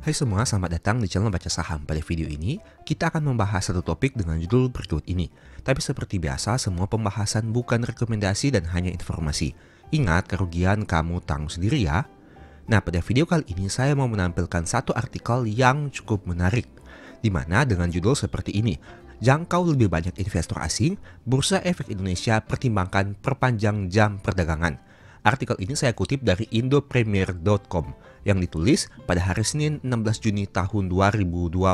Hai semua, selamat datang di channel Baca Saham. Pada video ini, kita akan membahas satu topik dengan judul berikut ini. Tapi seperti biasa, semua pembahasan bukan rekomendasi dan hanya informasi. Ingat, kerugian kamu tanggung sendiri ya. Nah, pada video kali ini saya mau menampilkan satu artikel yang cukup menarik. Di mana dengan judul seperti ini, jangkau lebih banyak investor asing, Bursa Efek Indonesia pertimbangkan perpanjang jam perdagangan. Artikel ini saya kutip dari indopremier.com yang ditulis pada hari Senin 16 Juni tahun 2025.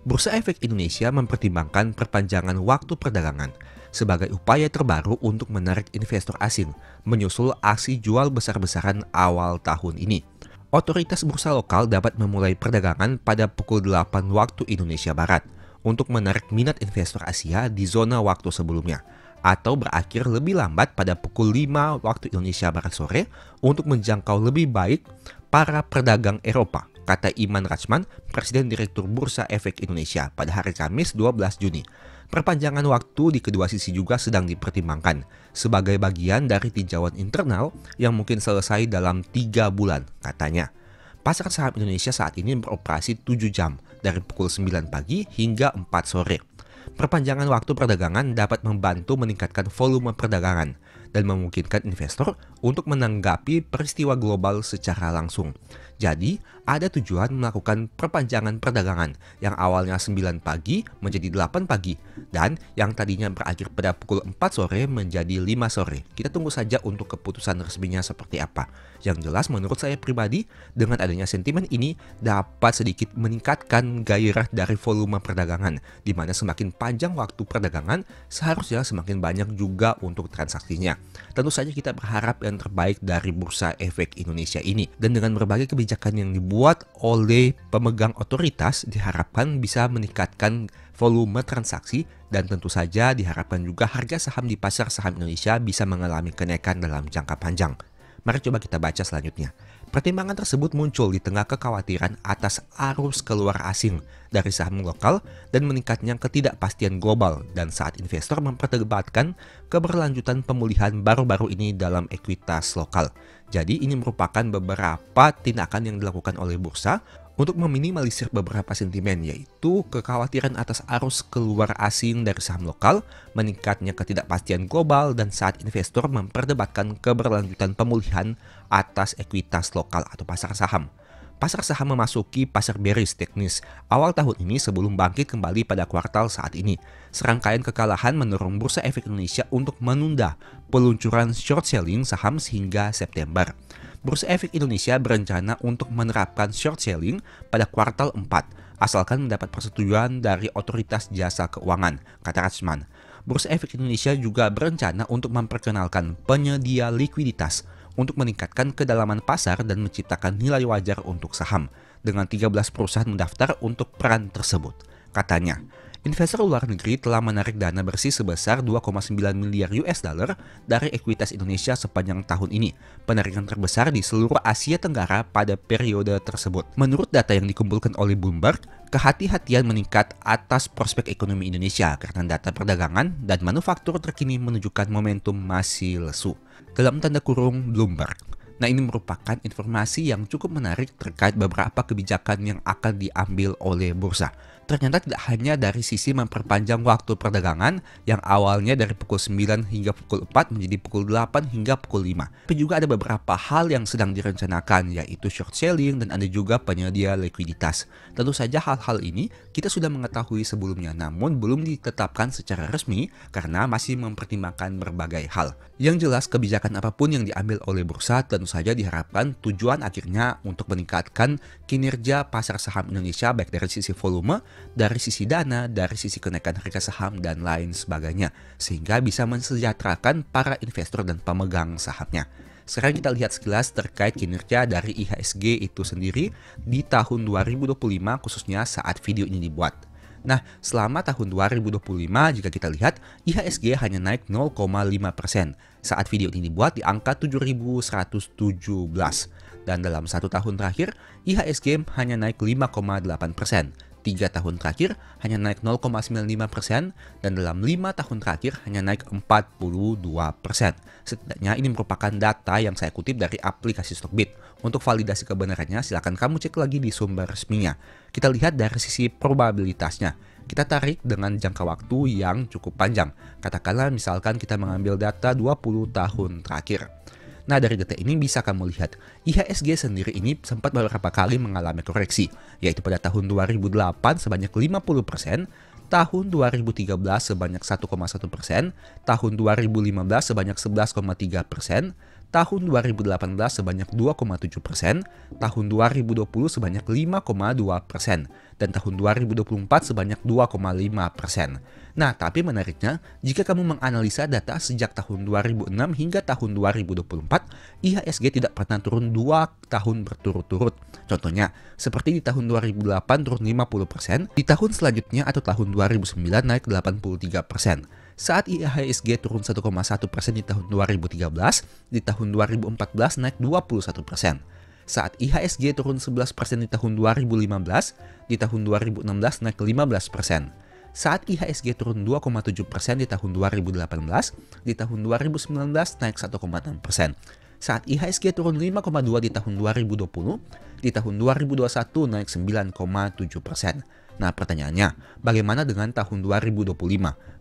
Bursa Efek Indonesia mempertimbangkan perpanjangan waktu perdagangan sebagai upaya terbaru untuk menarik investor asing menyusul aksi jual besar-besaran awal tahun ini. Otoritas bursa lokal dapat memulai perdagangan pada pukul 8 waktu Indonesia Barat untuk menarik minat investor Asia di zona waktu sebelumnya, atau berakhir lebih lambat pada pukul 5 waktu Indonesia Barat sore untuk menjangkau lebih baik para pedagang Eropa, kata Iman Rachman, Presiden Direktur Bursa Efek Indonesia pada hari Kamis 12 Juni. Perpanjangan waktu di kedua sisi juga sedang dipertimbangkan sebagai bagian dari tinjauan internal yang mungkin selesai dalam 3 bulan, katanya. Pasar saham Indonesia saat ini beroperasi 7 jam dari pukul 9 pagi hingga 4 sore. Perpanjangan waktu perdagangan dapat membantu meningkatkan volume perdagangan dan memungkinkan investor untuk menanggapi peristiwa global secara langsung. Jadi, ada tujuan melakukan perpanjangan perdagangan yang awalnya 9 pagi menjadi 8 pagi dan yang tadinya berakhir pada pukul 4 sore menjadi 5 sore. Kita tunggu saja untuk keputusan resminya seperti apa. Yang jelas menurut saya pribadi, dengan adanya sentimen ini dapat sedikit meningkatkan gairah dari volume perdagangan, di mana semakin panjang waktu perdagangan, seharusnya semakin banyak juga untuk transaksinya. Tentu saja kita berharap yang terbaik dari Bursa Efek Indonesia ini, dan dengan berbagai kebijakan yang dibuat oleh pemegang otoritas diharapkan bisa meningkatkan volume transaksi dan tentu saja diharapkan juga harga saham di pasar saham Indonesia bisa mengalami kenaikan dalam jangka panjang. Mari coba kita baca selanjutnya. Pertimbangan tersebut muncul di tengah kekhawatiran atas arus keluar asing dari saham lokal dan meningkatnya ketidakpastian global dan saat investor memperdebatkan keberlanjutan pemulihan baru-baru ini dalam ekuitas lokal. Jadi ini merupakan beberapa tindakan yang dilakukan oleh bursa untuk meminimalisir beberapa sentimen, yaitu kekhawatiran atas arus keluar asing dari saham lokal, meningkatnya ketidakpastian global, dan saat investor memperdebatkan keberlanjutan pemulihan atas ekuitas lokal atau pasar saham. Pasar saham memasuki pasar bearish teknis awal tahun ini sebelum bangkit kembali pada kuartal saat ini. Serangkaian kekalahan mendorong Bursa Efek Indonesia untuk menunda peluncuran short selling saham sehingga September. Bursa Efek Indonesia berencana untuk menerapkan short selling pada kuartal 4, asalkan mendapat persetujuan dari otoritas jasa keuangan, kata Rachman. Bursa Efek Indonesia juga berencana untuk memperkenalkan penyedia likuiditas untuk meningkatkan kedalaman pasar dan menciptakan nilai wajar untuk saham, dengan 13 perusahaan mendaftar untuk peran tersebut. Katanya, investor luar negeri telah menarik dana bersih sebesar 2,9 miliar US dollar dari ekuitas Indonesia sepanjang tahun ini, penarikan terbesar di seluruh Asia Tenggara pada periode tersebut. Menurut data yang dikumpulkan oleh Bloomberg, kehati-hatian meningkat atas prospek ekonomi Indonesia karena data perdagangan dan manufaktur terkini menunjukkan momentum masih lesu. Dalam tanda kurung Bloomberg. Nah, ini merupakan informasi yang cukup menarik terkait beberapa kebijakan yang akan diambil oleh bursa. Ternyata tidak hanya dari sisi memperpanjang waktu perdagangan yang awalnya dari pukul 9 hingga pukul 4 menjadi pukul 8 hingga pukul 5. Tapi juga ada beberapa hal yang sedang direncanakan, yaitu short selling dan ada juga penyedia likuiditas. Tentu saja hal-hal ini kita sudah mengetahui sebelumnya, namun belum ditetapkan secara resmi karena masih mempertimbangkan berbagai hal. Yang jelas kebijakan apapun yang diambil oleh bursa tentu saja diharapkan tujuan akhirnya untuk meningkatkan kinerja pasar saham Indonesia baik dari sisi volume, dari sisi dana, dari sisi kenaikan harga saham, dan lain sebagainya, sehingga bisa mensejahterakan para investor dan pemegang sahamnya. Sekarang kita lihat sekilas terkait kinerja dari IHSG itu sendiri di tahun 2025 khususnya saat video ini dibuat. Nah, selama tahun 2025 jika kita lihat IHSG hanya naik 0,5%. Saat video ini dibuat di angka 7.117. Dan dalam satu tahun terakhir IHSG hanya naik 5,8%. 3 tahun terakhir hanya naik 0,95% dan dalam 5 tahun terakhir hanya naik 42%. Setidaknya ini merupakan data yang saya kutip dari aplikasi Stockbit. Untuk validasi kebenarannya silakan kamu cek lagi di sumber resminya. Kita lihat dari sisi probabilitasnya. Kita tarik dengan jangka waktu yang cukup panjang. Katakanlah misalkan kita mengambil data 20 tahun terakhir. Nah, dari data ini bisa kamu lihat, IHSG sendiri ini sempat beberapa kali mengalami koreksi, yaitu pada tahun 2008 sebanyak 50%, tahun 2013 sebanyak 1,1%, tahun 2015 sebanyak 11,3%, tahun 2018 sebanyak 2,7%, tahun 2020 sebanyak 5,2%, dan tahun 2024 sebanyak 2,5%. Nah, tapi menariknya, jika kamu menganalisa data sejak tahun 2006 hingga tahun 2024, IHSG tidak pernah turun 2 tahun berturut-turut. Contohnya, seperti di tahun 2008 turun 50%, di tahun selanjutnya atau tahun 2009 naik 83%. Saat IHSG turun 1,1% di tahun 2013, di tahun 2014 naik 21%. Saat IHSG turun 11% di tahun 2015, di tahun 2016 naik 15%. Saat IHSG turun 2,7% di tahun 2018, di tahun 2019 naik 1,6%. Saat IHSG turun 5,2% di tahun 2020, di tahun 2021 naik 9,7%. Nah, pertanyaannya, bagaimana dengan tahun 2025?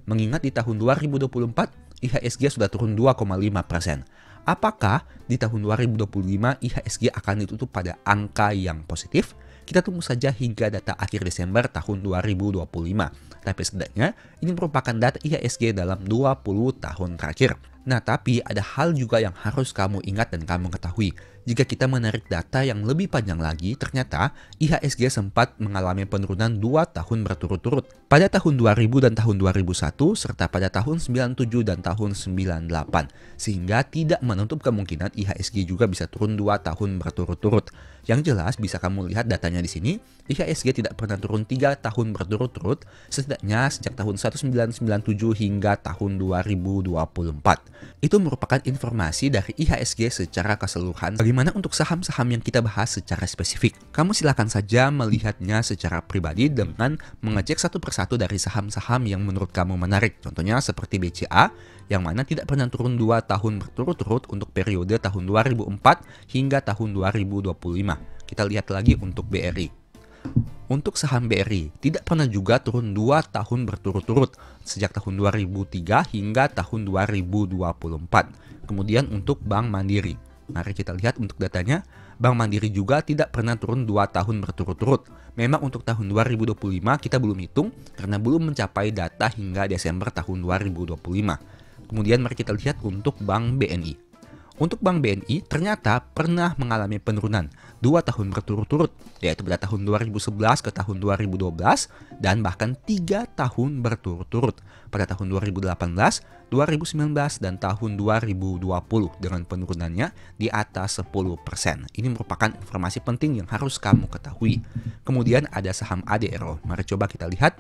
Mengingat di tahun 2024, IHSG sudah turun 2,5%. Apakah di tahun 2025 IHSG akan ditutup pada angka yang positif? Kita tunggu saja hingga data akhir Desember tahun 2025. Tapi setidaknya ini merupakan data IHSG dalam 20 tahun terakhir. Nah, tapi ada hal juga yang harus kamu ingat dan kamu ketahui. Jika kita menarik data yang lebih panjang lagi, ternyata IHSG sempat mengalami penurunan 2 tahun berturut-turut. Pada tahun 2000 dan tahun 2001, serta pada tahun 97 dan tahun 98. Sehingga tidak menutup kemungkinan IHSG juga bisa turun 2 tahun berturut-turut. Yang jelas bisa kamu lihat datanya di sini, IHSG tidak pernah turun 3 tahun berturut-turut, setidaknya sejak tahun 1997 hingga tahun 2024. Itu merupakan informasi dari IHSG secara keseluruhan. Bagaimana untuk saham-saham yang kita bahas secara spesifik? Kamu silakan saja melihatnya secara pribadi dengan mengecek satu persatu dari saham-saham yang menurut kamu menarik. Contohnya seperti BCA, yang mana tidak pernah turun 2 tahun berturut-turut untuk periode tahun 2004 hingga tahun 2025. Kita lihat lagi untuk BRI. Untuk saham BRI, tidak pernah juga turun 2 tahun berturut-turut sejak tahun 2003 hingga tahun 2024. Kemudian untuk Bank Mandiri, mari kita lihat untuk datanya. Bank Mandiri juga tidak pernah turun 2 tahun berturut-turut. Memang untuk tahun 2025 kita belum hitung karena belum mencapai data hingga Desember tahun 2025. Kemudian mari kita lihat untuk Bank BNI. Untuk Bank BNI ternyata pernah mengalami penurunan 2 tahun berturut-turut, yaitu pada tahun 2011 ke tahun 2012 dan bahkan 3 tahun berturut-turut pada tahun 2018, 2019 dan tahun 2020 dengan penurunannya di atas 10%. Ini merupakan informasi penting yang harus kamu ketahui. Kemudian ada saham ADRO. Mari coba kita lihat.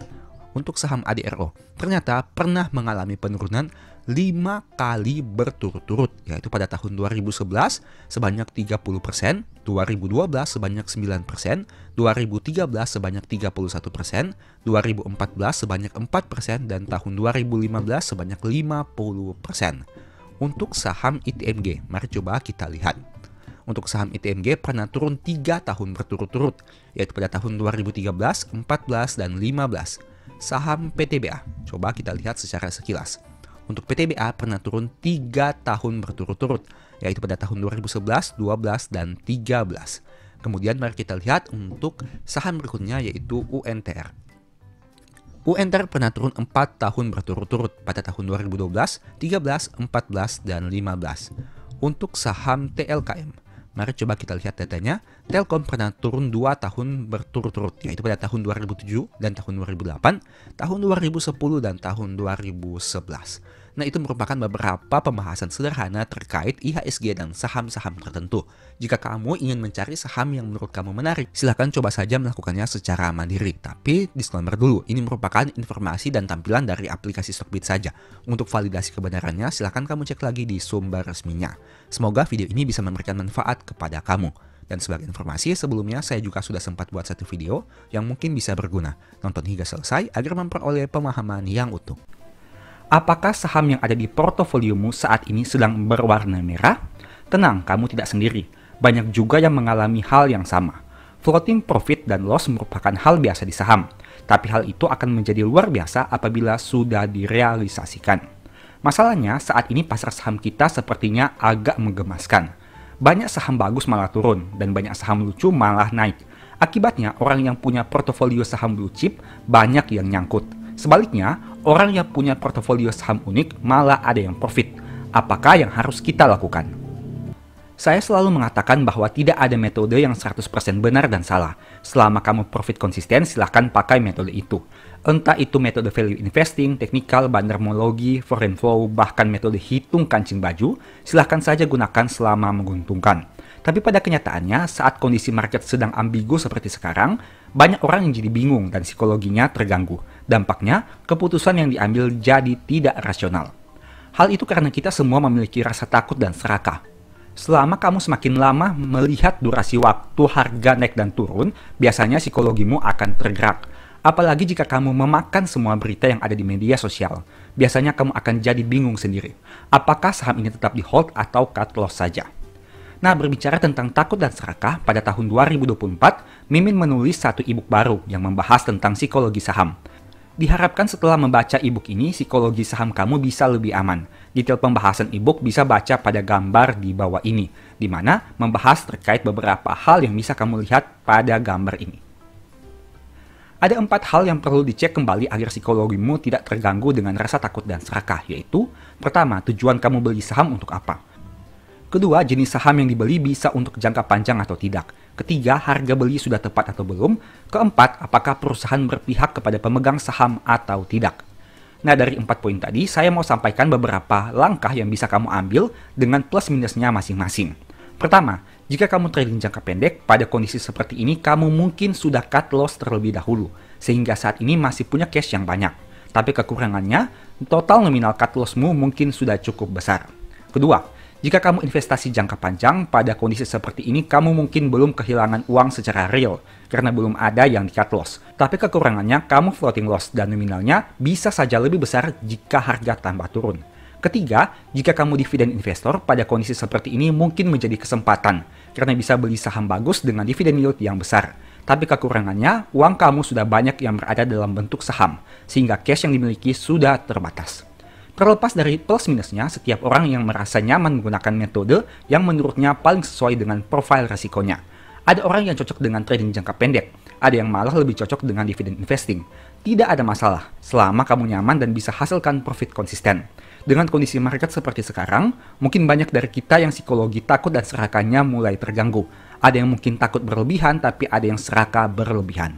Untuk saham ADRO, ternyata pernah mengalami penurunan 5 kali berturut-turut, yaitu pada tahun 2011 sebanyak 30%, 2012 sebanyak 9%, 2013 sebanyak 31%, 2014 sebanyak 4%, dan tahun 2015 sebanyak 50%. Untuk saham ITMG, mari coba kita lihat. Untuk saham ITMG pernah turun 3 tahun berturut-turut, yaitu pada tahun 2013, 14, dan 15. Saham PTBA, coba kita lihat secara sekilas. Untuk PTBA pernah turun 3 tahun berturut-turut, yaitu pada tahun 2011, 12, dan 13. Kemudian mari kita lihat untuk saham berikutnya yaitu UNTR. UNTR pernah turun 4 tahun berturut-turut pada tahun 2012, 13, 14, dan 15. Untuk saham TLKM, mari coba kita lihat datanya. Telkom pernah turun 2 tahun berturut-turut, yaitu pada tahun 2007 dan tahun 2008, tahun 2010 dan tahun 2011. Nah, itu merupakan beberapa pembahasan sederhana terkait IHSG dan saham-saham tertentu. Jika kamu ingin mencari saham yang menurut kamu menarik, silahkan coba saja melakukannya secara mandiri. Tapi disclaimer dulu, ini merupakan informasi dan tampilan dari aplikasi Stockbit saja. Untuk validasi kebenarannya, silahkan kamu cek lagi di sumber resminya. Semoga video ini bisa memberikan manfaat kepada kamu. Dan sebagai informasi, sebelumnya saya juga sudah sempat buat satu video yang mungkin bisa berguna. Nonton hingga selesai agar memperoleh pemahaman yang utuh. Apakah saham yang ada di portofoliomu saat ini sedang berwarna merah? Tenang, kamu tidak sendiri. Banyak juga yang mengalami hal yang sama. Floating profit dan loss merupakan hal biasa di saham, tapi hal itu akan menjadi luar biasa apabila sudah direalisasikan. Masalahnya, saat ini pasar saham kita sepertinya agak menggemaskan. Banyak saham bagus malah turun, dan banyak saham lucu malah naik. Akibatnya, orang yang punya portofolio saham blue chip banyak yang nyangkut. Sebaliknya, orang yang punya portofolio saham unik malah ada yang profit. Apakah yang harus kita lakukan? Saya selalu mengatakan bahwa tidak ada metode yang 100% benar dan salah. Selama kamu profit konsisten, silahkan pakai metode itu. Entah itu metode value investing, teknikal, bandarmologi, foreign flow, bahkan metode hitung kancing baju, silahkan saja gunakan selama menguntungkan. Tapi pada kenyataannya, saat kondisi market sedang ambigu seperti sekarang, banyak orang yang jadi bingung dan psikologinya terganggu. Dampaknya, keputusan yang diambil jadi tidak rasional. Hal itu karena kita semua memiliki rasa takut dan serakah. Selama kamu semakin lama melihat durasi waktu harga naik dan turun, biasanya psikologimu akan tergerak. Apalagi jika kamu memakan semua berita yang ada di media sosial. Biasanya kamu akan jadi bingung sendiri. Apakah saham ini tetap di hold atau cut loss saja? Nah, berbicara tentang takut dan serakah, pada tahun 2024, Mimin menulis satu e-book baru yang membahas tentang psikologi saham. Diharapkan setelah membaca e-book ini, psikologi saham kamu bisa lebih aman. Detail pembahasan e-book bisa baca pada gambar di bawah ini, di mana membahas terkait beberapa hal yang bisa kamu lihat pada gambar ini. Ada 4 hal yang perlu dicek kembali agar psikologimu tidak terganggu dengan rasa takut dan serakah, yaitu: pertama, tujuan kamu beli saham untuk apa? Kedua, jenis saham yang dibeli bisa untuk jangka panjang atau tidak. Ketiga, harga beli sudah tepat atau belum. Keempat, apakah perusahaan berpihak kepada pemegang saham atau tidak. Nah, dari 4 poin tadi, saya mau sampaikan beberapa langkah yang bisa kamu ambil dengan plus minusnya masing-masing. Pertama, jika kamu trading jangka pendek, pada kondisi seperti ini kamu mungkin sudah cut loss terlebih dahulu, sehingga saat ini masih punya cash yang banyak. Tapi kekurangannya, total nominal cut lossmu mungkin sudah cukup besar. Kedua, jika kamu investasi jangka panjang, pada kondisi seperti ini kamu mungkin belum kehilangan uang secara real, karena belum ada yang di-cut loss. Tapi kekurangannya, kamu floating loss dan nominalnya bisa saja lebih besar jika harga tambah turun. Ketiga, jika kamu dividen investor, pada kondisi seperti ini mungkin menjadi kesempatan, karena bisa beli saham bagus dengan dividen yield yang besar. Tapi kekurangannya, uang kamu sudah banyak yang berada dalam bentuk saham, sehingga cash yang dimiliki sudah terbatas. Terlepas dari plus minusnya, setiap orang yang merasa nyaman menggunakan metode yang menurutnya paling sesuai dengan profil resikonya. Ada orang yang cocok dengan trading jangka pendek, ada yang malah lebih cocok dengan dividen investing. Tidak ada masalah, selama kamu nyaman dan bisa hasilkan profit konsisten. Dengan kondisi market seperti sekarang, mungkin banyak dari kita yang psikologi takut dan serakahnya mulai terganggu. Ada yang mungkin takut berlebihan, tapi ada yang serakah berlebihan.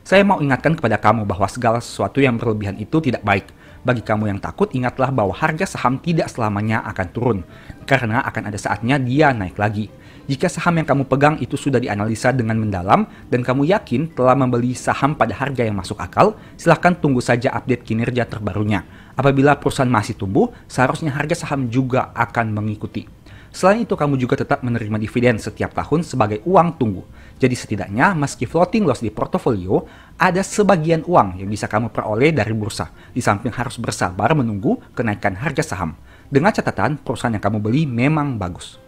Saya mau ingatkan kepada kamu bahwa segala sesuatu yang berlebihan itu tidak baik. Bagi kamu yang takut, ingatlah bahwa harga saham tidak selamanya akan turun, karena akan ada saatnya dia naik lagi. Jika saham yang kamu pegang itu sudah dianalisa dengan mendalam, dan kamu yakin telah membeli saham pada harga yang masuk akal, silahkan tunggu saja update kinerja terbarunya. Apabila perusahaan masih tumbuh, seharusnya harga saham juga akan mengikuti. Selain itu, kamu juga tetap menerima dividen setiap tahun sebagai uang tunggu. Jadi setidaknya, meski floating loss di portofolio, ada sebagian uang yang bisa kamu peroleh dari bursa, di samping harus bersabar menunggu kenaikan harga saham. Dengan catatan, perusahaan yang kamu beli memang bagus.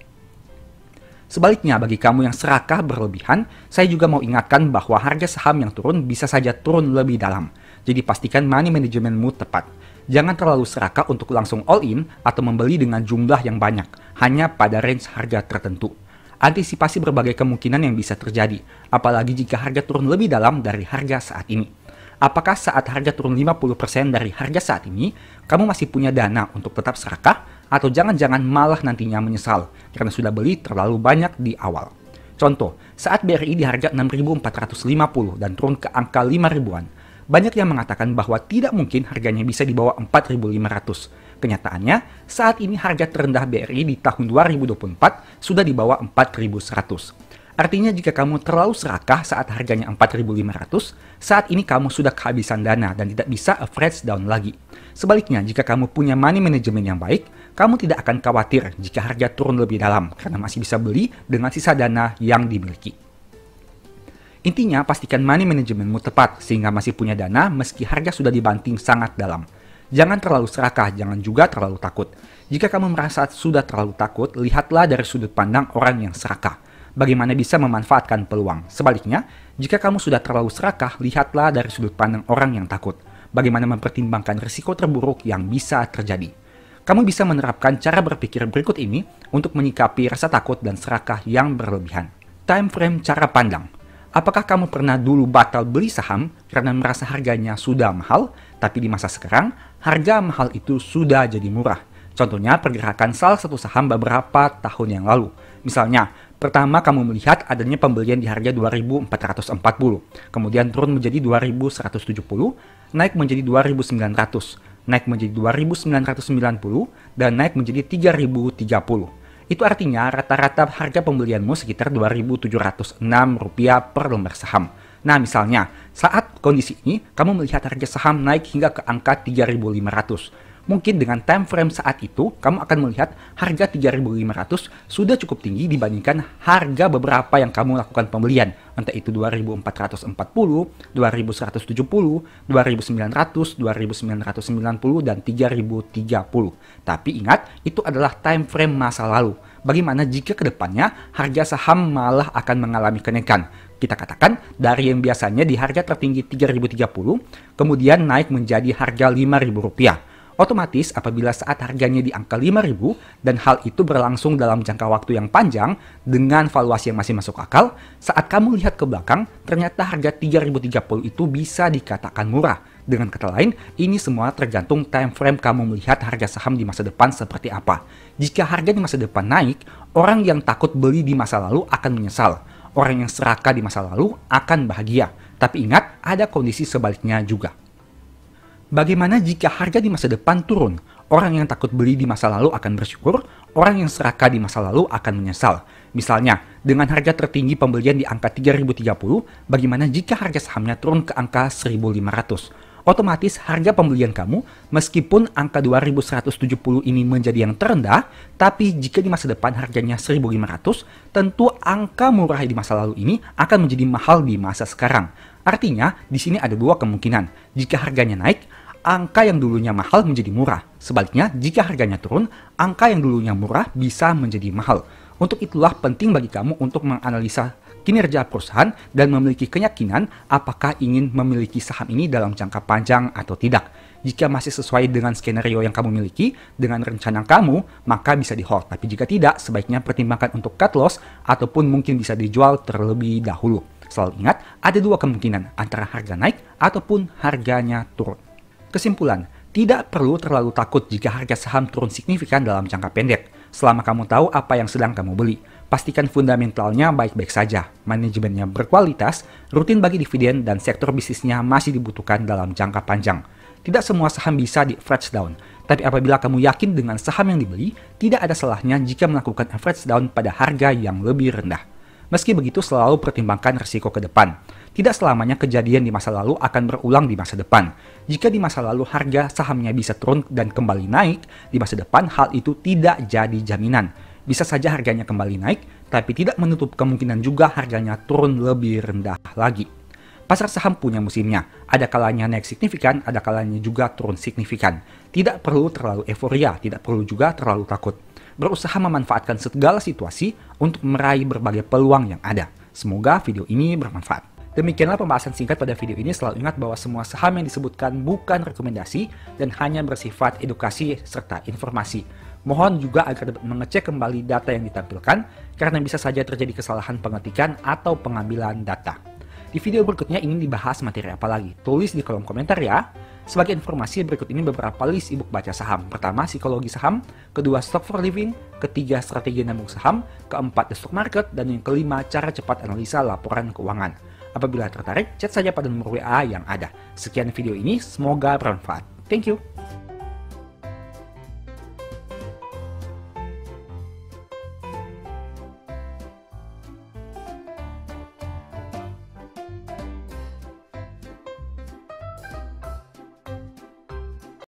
Sebaliknya, bagi kamu yang serakah berlebihan, saya juga mau ingatkan bahwa harga saham yang turun bisa saja turun lebih dalam. Jadi pastikan money managementmu tepat. Jangan terlalu serakah untuk langsung all in atau membeli dengan jumlah yang banyak, hanya pada range harga tertentu. Antisipasi berbagai kemungkinan yang bisa terjadi, apalagi jika harga turun lebih dalam dari harga saat ini. Apakah saat harga turun 50% dari harga saat ini, kamu masih punya dana untuk tetap serakah? Atau jangan-jangan malah nantinya menyesal karena sudah beli terlalu banyak di awal. Contoh, saat BRI di harga 6.450 dan turun ke angka 5.000-an, banyak yang mengatakan bahwa tidak mungkin harganya bisa di bawah 4.500. Kenyataannya, saat ini harga terendah BRI di tahun 2024 sudah di bawah 4.100. Artinya jika kamu terlalu serakah saat harganya 4.500, saat ini kamu sudah kehabisan dana dan tidak bisa average down lagi. Sebaliknya, jika kamu punya money management yang baik, kamu tidak akan khawatir jika harga turun lebih dalam karena masih bisa beli dengan sisa dana yang dimiliki. Intinya, pastikan money managementmu tepat sehingga masih punya dana meski harga sudah dibanting sangat dalam. Jangan terlalu serakah, jangan juga terlalu takut. Jika kamu merasa sudah terlalu takut, lihatlah dari sudut pandang orang yang serakah. Bagaimana bisa memanfaatkan peluang. Sebaliknya, jika kamu sudah terlalu serakah, lihatlah dari sudut pandang orang yang takut. Bagaimana mempertimbangkan risiko terburuk yang bisa terjadi. Kamu bisa menerapkan cara berpikir berikut ini untuk menyikapi rasa takut dan serakah yang berlebihan. Time frame cara pandang. Apakah kamu pernah dulu batal beli saham karena merasa harganya sudah mahal, tapi di masa sekarang, harga mahal itu sudah jadi murah? Contohnya pergerakan salah satu saham beberapa tahun yang lalu. Misalnya, pertama kamu melihat adanya pembelian di harga 2.440, kemudian turun menjadi 2.170, naik menjadi 2.900, naik menjadi 2.990, dan naik menjadi 3.030. Itu artinya rata-rata harga pembelianmu sekitar Rp2.706 per lembar saham. Nah misalnya, saat kondisi ini, kamu melihat harga saham naik hingga ke angka 3.500. Mungkin dengan time frame saat itu, kamu akan melihat harga 3.500 sudah cukup tinggi dibandingkan harga beberapa yang kamu lakukan pembelian. Entah itu 2.440, 2.170, 2.900, 2.990, dan 3.030. Tapi ingat, itu adalah time frame masa lalu. Bagaimana jika ke depannya harga saham malah akan mengalami kenaikan? Kita katakan dari yang biasanya di harga tertinggi 3.030, kemudian naik menjadi harga Rp5.000. Otomatis apabila saat harganya di angka 5.000 dan hal itu berlangsung dalam jangka waktu yang panjang dengan valuasi yang masih masuk akal, saat kamu lihat ke belakang, ternyata harga 3.030 itu bisa dikatakan murah. Dengan kata lain, ini semua tergantung time frame kamu melihat harga saham di masa depan seperti apa. Jika harga di masa depan naik, orang yang takut beli di masa lalu akan menyesal. Orang yang serakah di masa lalu akan bahagia. Tapi ingat, ada kondisi sebaliknya juga. Bagaimana jika harga di masa depan turun? Orang yang takut beli di masa lalu akan bersyukur, orang yang serakah di masa lalu akan menyesal. Misalnya, dengan harga tertinggi pembelian di angka 3.030, bagaimana jika harga sahamnya turun ke angka 1.500? Otomatis harga pembelian kamu, meskipun angka 2.170 ini menjadi yang terendah, tapi jika di masa depan harganya 1.500, tentu angka murah di masa lalu ini akan menjadi mahal di masa sekarang. Artinya, di sini ada dua kemungkinan. Jika harganya naik, angka yang dulunya mahal menjadi murah. Sebaliknya, jika harganya turun, angka yang dulunya murah bisa menjadi mahal. Untuk itulah penting bagi kamu untuk menganalisa kinerja perusahaan dan memiliki keyakinan apakah ingin memiliki saham ini dalam jangka panjang atau tidak. Jika masih sesuai dengan skenario yang kamu miliki, dengan rencana kamu, maka bisa di hold. Tapi jika tidak, sebaiknya pertimbangkan untuk cut loss ataupun mungkin bisa dijual terlebih dahulu. Selalu ingat, ada dua kemungkinan, antara harga naik ataupun harganya turun. Kesimpulan, tidak perlu terlalu takut jika harga saham turun signifikan dalam jangka pendek. Selama kamu tahu apa yang sedang kamu beli, pastikan fundamentalnya baik-baik saja, manajemennya berkualitas, rutin bagi dividen, dan sektor bisnisnya masih dibutuhkan dalam jangka panjang. Tidak semua saham bisa di average down, tapi apabila kamu yakin dengan saham yang dibeli, tidak ada salahnya jika melakukan average down pada harga yang lebih rendah. Meski begitu, selalu pertimbangkan risiko ke depan. Tidak selamanya kejadian di masa lalu akan berulang di masa depan. Jika di masa lalu harga sahamnya bisa turun dan kembali naik, di masa depan hal itu tidak jadi jaminan. Bisa saja harganya kembali naik, tapi tidak menutup kemungkinan juga harganya turun lebih rendah lagi. Pasar saham punya musimnya, ada kalanya naik signifikan, ada kalanya juga turun signifikan. Tidak perlu terlalu euforia, tidak perlu juga terlalu takut. Berusaha memanfaatkan segala situasi untuk meraih berbagai peluang yang ada. Semoga video ini bermanfaat. Demikianlah pembahasan singkat pada video ini. Selalu ingat bahwa semua saham yang disebutkan bukan rekomendasi dan hanya bersifat edukasi serta informasi. Mohon juga agar dapat mengecek kembali data yang ditampilkan karena bisa saja terjadi kesalahan pengetikan atau pengambilan data. Di video berikutnya ingin dibahas materi apa lagi? Tulis di kolom komentar ya. Sebagai informasi, berikut ini beberapa list ebook baca saham. Pertama, psikologi saham. Kedua, stock for living. Ketiga, strategi nabung saham. Keempat, the stock market. Dan yang kelima, cara cepat analisa laporan keuangan. Apabila tertarik, chat saja pada nomor WA yang ada. Sekian video ini, semoga bermanfaat. Thank you.